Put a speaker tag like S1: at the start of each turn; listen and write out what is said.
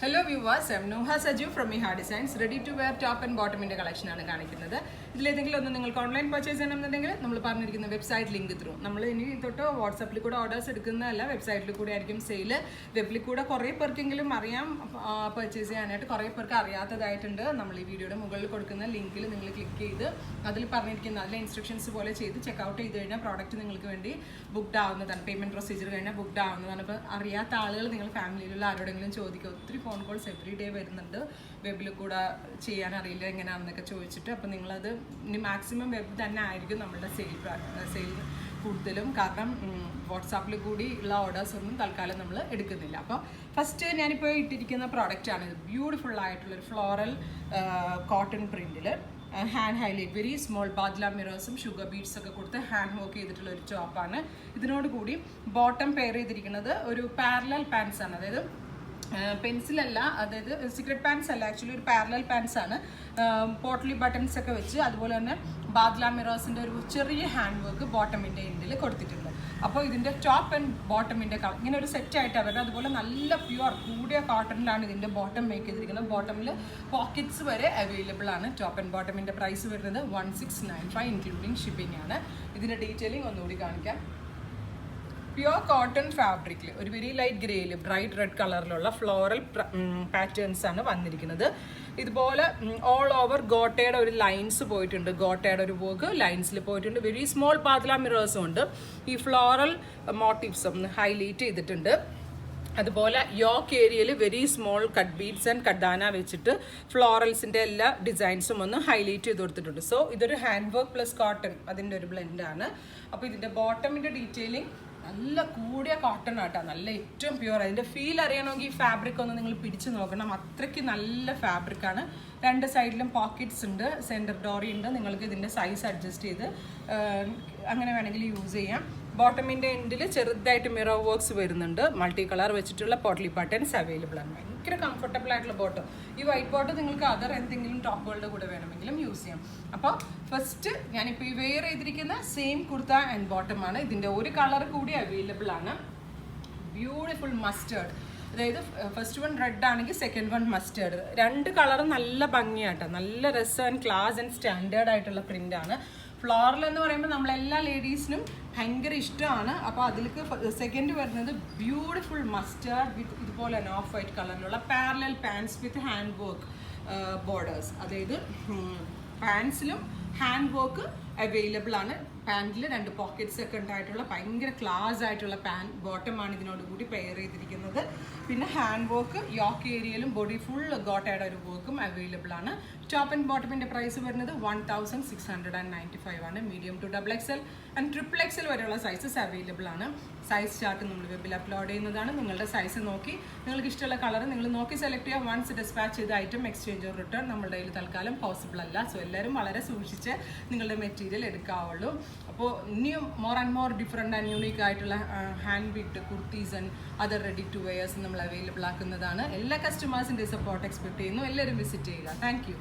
S1: Hello viewers, I am Nuha Saju from Miha Designs. Ready to wear top and bottom in the collection ആണ് കാണിക്കുന്നത്. ഇതിലേതെങ്കിലും ഒന്ന് നിങ്ങൾക്ക് online purchase ചെയ്യണമെന്നുണ്ടെങ്കിൽ നമ്മൾ പറഞ്ഞിരിക്കുന്ന വെബ്സൈറ്റ് ലിങ്ക് ത്രൂ നമ്മൾ ഇനി തൊട്ട് വാട്സാപ്പിൽ കൂടെ ഓർഡേഴ്സ് എടുക്കുന്നതല്ല, വെബ്സൈറ്റിൽ കൂടെ ആയിരിക്കും സെയിൽ. വെബിൽ കൂടെ കുറേ പേർക്കെങ്കിലും അറിയാം പർച്ചേസ് ചെയ്യാനായിട്ട്, കുറേ പേർക്ക് അറിയാത്തതായിട്ടുണ്ട്. നമ്മൾ ഈ വീഡിയോയുടെ മുകളിൽ കൊടുക്കുന്ന ലിങ്കിൽ നിങ്ങൾ ക്ലിക്ക് ചെയ്ത് അതിൽ പറഞ്ഞിരിക്കുന്ന അതിലെ ഇൻസ്ട്രക്ഷൻസ് പോലെ ചെയ്ത് ചെക്കൗട്ട് ചെയ്ത് കഴിഞ്ഞാൽ പ്രോഡക്റ്റ് നിങ്ങൾക്ക് വേണ്ടി ബുക്ക്ഡ് ആവുന്നതാണ്. പേയ്മെൻറ്റ് പ്രൊസീജിയർ കഴിഞ്ഞാൽ ബുക്ക്ഡ് ആവുന്നതാണ്. അപ്പോൾ അറിയാത്ത ആളുകൾ നിങ്ങൾ ഫാമിലിയിലുള്ള ആരോടെങ്കിലും ചോദിക്കുക. ഒത്തിരി ഫോൺ കോൾസ് എവറി ഡേ വരുന്നുണ്ട്, വെബിൽ കൂടെ ചെയ്യാൻ അറിയില്ല എങ്ങനെയാണെന്നൊക്കെ ചോദിച്ചിട്ട്. അപ്പോൾ നിങ്ങളത് ഇനി മാക്സിമം വെബ് തന്നെ ആയിരിക്കും നമ്മളുടെ സെയിൽ കൂടുതലും. കാരണം വാട്സാപ്പിൽ കൂടി ഉള്ള ഓർഡേഴ്സ് ഒന്നും തൽക്കാലം നമ്മൾ എടുക്കുന്നില്ല. അപ്പോൾ ഫസ്റ്റ് ഞാനിപ്പോൾ ഇട്ടിരിക്കുന്ന പ്രോഡക്റ്റാണ് ഇത്. ബ്യൂട്ടിഫുൾ ആയിട്ടുള്ളൊരു ഫ്ലോറൽ കോട്ടൺ പ്രിൻറ്റിൽ ഹാൻഡ് ഹൈലൈറ്റ്, വെരി സ്മോൾ ബാദ്ല മിറേഴ്സും ഷുഗർ ബീഡ്സ് ഒക്കെ കൊടുത്ത് ഹാൻഡ് വർക്ക് ചെയ്തിട്ടുള്ള ഒരു ടോപ്പാണ്. ഇതിനോട് കൂടി ബോട്ടം പെയർ ചെയ്തിരിക്കുന്നത് ഒരു പാരലൽ പാൻസ് ആണ്. അതായത് പെൻസിലല്ല, അതായത് സീക്രട്ട് പാൻസ് അല്ല, ആക്ച്വലി ഒരു പാരലൽ പാൻസ് ആണ്. പോട്ട്ലി ബട്ടൺസ് ഒക്കെ വെച്ച് അതുപോലെ തന്നെ ബാദ്ല മിറേഴ്സിൻ്റെ ഒരു ചെറിയ ഹാൻഡ് വർക്ക് ബോട്ടമിൻ്റെ എൻഡിൽ കൊടുത്തിട്ടുണ്ട്. അപ്പോൾ ഇതിൻ്റെ ടോപ്പ് ആൻഡ് ബോട്ടമിൻ്റെ ഇങ്ങനെ ഒരു സെറ്റായിട്ട് അവരുടെ, അതുപോലെ നല്ല പ്യുവർ കൂടിയ കോട്ടണിലാണ് ഇതിൻ്റെ ബോട്ടം മേക്ക് ചെയ്തിരിക്കുന്നത്. ബോട്ടമിൽ പോക്കറ്റ്സ് വരെ അവൈലബിൾ ആണ്. ടോപ്പ് ആൻഡ് ബോട്ടമിൻ്റെ പ്രൈസ് വരുന്നത് 1695 ഇൻക്ലൂഡിങ് ഷിപ്പിംഗ് ആണ്. ഇതിൻ്റെ ഡീറ്റെയിലിംഗ് ഒന്നുകൂടി കാണിക്കാം. പ്യുവർ കോട്ടൺ ഫാബ്രിക്കിൽ ഒരു വെരി ലൈറ്റ് ഗ്രേയിൽ ബ്രൈറ്റ് റെഡ് കളറിലുള്ള ഫ്ലോറൽ പാറ്റേൺസ് ആണ് വന്നിരിക്കുന്നത്. ഇതുപോലെ ഓൾ ഓവർ ഗോട്ടയുടെ ഒരു ലൈൻസ് പോയിട്ടുണ്ട്, ഗോട്ടയുടെ ഒരു വർക്ക് ലൈൻസിൽ പോയിട്ടുണ്ട്. വെരി സ്മോൾ പാതല മിറേഴ്സും ഉണ്ട്. ഈ ഫ്ലോറൽ മോട്ടീവ്സും ഹൈലൈറ്റ് ചെയ്തിട്ടുണ്ട്. അതുപോലെ യോക്ക് ഏരിയയിൽ very small cut beads and കഡാന വെച്ചിട്ട് ഫ്ലോറൽസിൻ്റെ എല്ലാ ഡിസൈൻസും ഒന്ന് ഹൈലൈറ്റ് ചെയ്ത് കൊടുത്തിട്ടുണ്ട്. സോ ഇതൊരു ഹാൻഡ് വർക്ക് പ്ലസ് കോട്ടൺ അതിൻ്റെ ഒരു ബ്ലെൻഡാണ്. അപ്പോൾ ഇതിൻ്റെ ബോട്ടമിൻ്റെ ഡീറ്റെയിലിംഗ് നല്ല കൂടിയ കോട്ടൺ ആട്ടോ, നല്ല ഏറ്റവും പ്യുവർ. അതിൻ്റെ ഫീൽ അറിയണമെങ്കിൽ ഈ ഫാബ്രിക് ഒന്ന് നിങ്ങൾ പിടിച്ച് നോക്കണം. അത്രയ്ക്ക് നല്ല ഫാബ്രിക്കാണ്. രണ്ട് സൈഡിലും പോക്കറ്റ്സ് ഉണ്ട്, സെൻറ്റർ ഡോറി ഉണ്ട്. നിങ്ങൾക്ക് ഇതിൻ്റെ സൈസ് അഡ്ജസ്റ്റ് ചെയ്ത് അങ്ങനെ വേണമെങ്കിൽ യൂസ് ചെയ്യാം. ബോട്ടമിൻ്റെ എൻഡിൽ ചെറുതായിട്ട് മിറർ വർക്ക്സ് വരുന്നുണ്ട്. മൾട്ടി കളർ വെച്ചിട്ടുള്ള പോട്ട്ലി ബട്ടൺസ് അവൈലബിൾ ആണ്. ഭയങ്കര കംഫർട്ടബിൾ ആയിട്ടുള്ള ബോട്ടം. ഈ വൈറ്റ് ബോട്ടം നിങ്ങൾക്ക് അതർ എന്തെങ്കിലും ടോപ്പുകളുടെ കൂടെ വേണമെങ്കിലും യൂസ് ചെയ്യാം. അപ്പോൾ ഫസ്റ്റ് ഞാനിപ്പോൾ ഈ വെയർ ചെയ്തിരിക്കുന്ന സെയിം കുർത്ത ആൻഡ് ബോട്ടം ആണ്. ഇതിൻ്റെ ഒരു കളർ കൂടി അവൈലബിൾ ആണ്, ബ്യൂട്ടിഫുൾ മസ്റ്റേർഡ്. അതായത് ഫസ്റ്റ് വൺ റെഡ് ആണെങ്കിൽ സെക്കൻഡ് വൺ മസ്റ്റേർഡ്. രണ്ട് കളറും നല്ല ഭംഗിയാട്ടോ, നല്ല രസം ആൻഡ് ക്ലാസ് ആൻഡ് സ്റ്റാൻഡേർഡ് ആയിട്ടുള്ള പ്രിൻ്റാണ്. ഫ്ലോറൽ എന്ന് പറയുമ്പോൾ നമ്മളെല്ലാ ലേഡീസിനും ഭയങ്കര ഇഷ്ടമാണ്. അപ്പോൾ അതിലേക്ക് സെക്കൻഡ് വരുന്നത് ബ്യൂട്ടിഫുൾ മസ്റ്റേർഡ് വിത്ത് ഇതുപോലെ തന്നെ ഓഫ് വൈറ്റ് കളറിലുള്ള parallel pants with hand work borders. അതായത് പാൻസിലും ഹാൻഡ് വർക്ക് അവൈലബിൾ ആണ്. പാൻറ്റിൽ രണ്ട് പോക്കറ്റ്സ് ഒക്കെ ഉണ്ടായിട്ടുള്ള ഭയങ്കര ക്ലാസ് ആയിട്ടുള്ള ബോട്ടമാണ് ഇതിനോട് കൂടി പെയർ ചെയ്തിരിക്കുന്നത്. പിന്നെ ഹാൻഡ് വർക്ക് യോക്ക് ഏരിയയിലും ബോഡി ഫുൾ ഗോട്ടയുടെ ഒരു വർക്കും അവൈലബിൾ ആണ്. ടോപ്പ് ആൻഡ് ബോട്ടമിൻ്റെ പ്രൈസ് വരുന്നത് 1695 ആണ്. Medium to XXL and XXL വരെയുള്ള സൈസസ് അവൈലബിൾ ആണ്. സൈസ് ചാർട്ട് നമ്മൾ വെബിൽ അപ്ലോഡ് ചെയ്യുന്നതാണ്. നിങ്ങളുടെ സൈസ് നോക്കി നിങ്ങൾക്ക് ഇഷ്ടമുള്ള കളർ നിങ്ങൾ നോക്കി സെലക്ട് ചെയ്യുക. വൺസ് ഡിസ്പാച്ച് ചെയ്ത ഐറ്റം എക്സ്ചേഞ്ച് ഓർ റിട്ടേൺ നമ്മുടെ കയ്യിൽ തൽക്കാലം പോസിബിൾ അല്ല. സോ എല്ലാവരും വളരെ സൂക്ഷിച്ച് നിങ്ങളുടെ മെറ്റീരിയൽ എടുക്കാവുള്ളൂ. അപ്പോൾ ഇനിയും more and more different and unique ആയിട്ടുള്ള hand bit kurtis and other ready to wears നമ്മൾ അവൈലബിൾ ആക്കുന്നതാണ്. എല്ലാ കസ്റ്റമേഴ്സിൻ്റെ സപ്പോർട്ട് എക്സ്പെക്ട് ചെയ്യുന്നു. എല്ലാവരും വിസിറ്റ് ചെയ്യുക. Thank U.